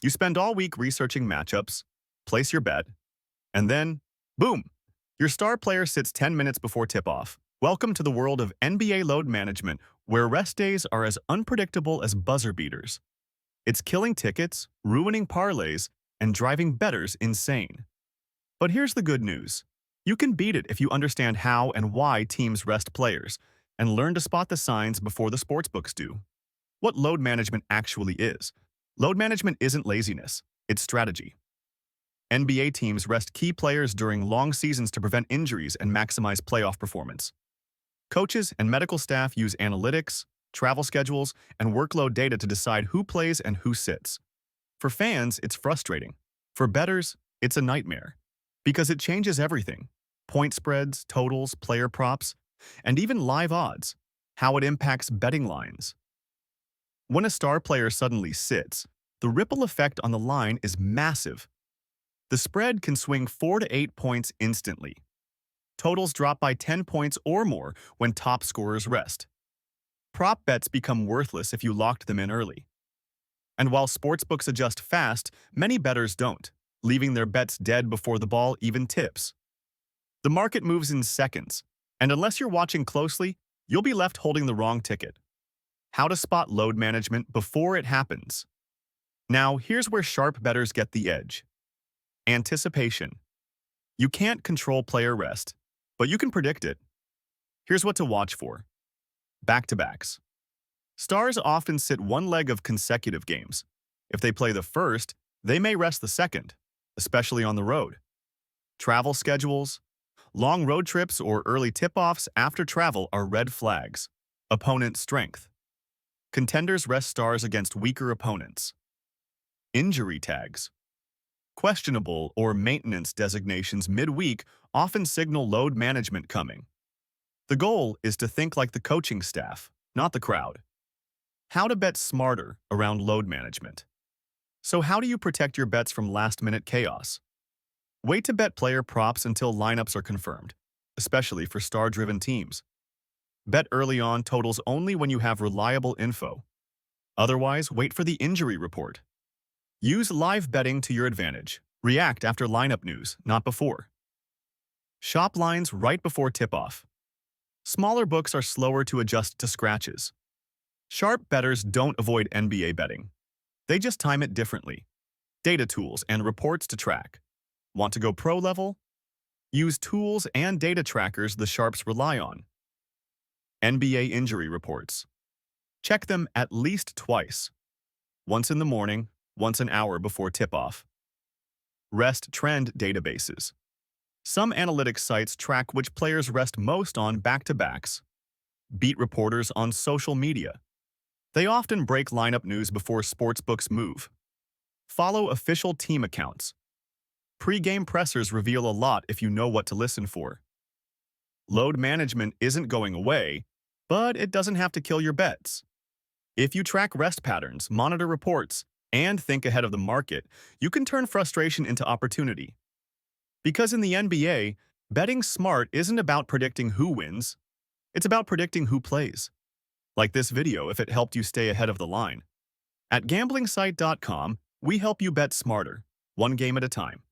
You spend all week researching matchups, place your bet, and then, boom, your star player sits 10 minutes before tip-off. Welcome to the world of NBA load management, where rest days are as unpredictable as buzzer beaters. It's killing tickets, ruining parlays, and driving bettors insane. But here's the good news. You can beat it if you understand how and why teams rest players, and learn to spot the signs before the sportsbooks do. What load management actually is. Load management isn't laziness, it's strategy. NBA teams rest key players during long seasons to prevent injuries and maximize playoff performance. Coaches and medical staff use analytics, travel schedules, and workload data to decide who plays and who sits. For fans, it's frustrating. For bettors, it's a nightmare. Because it changes everything. Point spreads, totals, player props, and even live odds. How it impacts betting lines. When a star player suddenly sits, the ripple effect on the line is massive. The spread can swing 4 to 8 points instantly. Totals drop by 10 points or more when top scorers rest. Prop bets become worthless if you locked them in early. And while sportsbooks adjust fast, many bettors don't, leaving their bets dead before the ball even tips. The market moves in seconds, and unless you're watching closely, you'll be left holding the wrong ticket. How to spot load management before it happens. Now, here's where sharp bettors get the edge. Anticipation. You can't control player rest, but you can predict it. Here's what to watch for. Back-to-backs. Stars often sit one leg of consecutive games. If they play the first, they may rest the second, especially on the road. Travel schedules. Long road trips or early tip-offs after travel are red flags. Opponent strength. Contenders rest stars against weaker opponents. Injury tags. Questionable or maintenance designations midweek often signal load management coming. The goal is to think like the coaching staff, not the crowd. How to bet smarter around load management. So how do you protect your bets from last-minute chaos? Wait to bet player props until lineups are confirmed, especially for star-driven teams. Bet early on totals only when you have reliable info. Otherwise, wait for the injury report. Use live betting to your advantage. React after lineup news, not before. Shop lines right before tip-off. Smaller books are slower to adjust to scratches. Sharp bettors don't avoid NBA betting. They just time it differently. Data tools and reports to track. Want to go pro level? Use tools and data trackers the sharps rely on. NBA injury reports. Check them at least twice. Once in the morning, once an hour before tip-off. Rest trend databases. Some analytics sites track which players rest most on back-to-backs. Beat reporters on social media. They often break lineup news before sportsbooks move. Follow official team accounts. Pre-game pressers reveal a lot if you know what to listen for. Load management isn't going away, but it doesn't have to kill your bets. If you track rest patterns, monitor reports, and think ahead of the market, you can turn frustration into opportunity. Because in the NBA, betting smart isn't about predicting who wins, it's about predicting who plays. Like this video if it helped you stay ahead of the line. At GamblingSite.com, we help you bet smarter, one game at a time.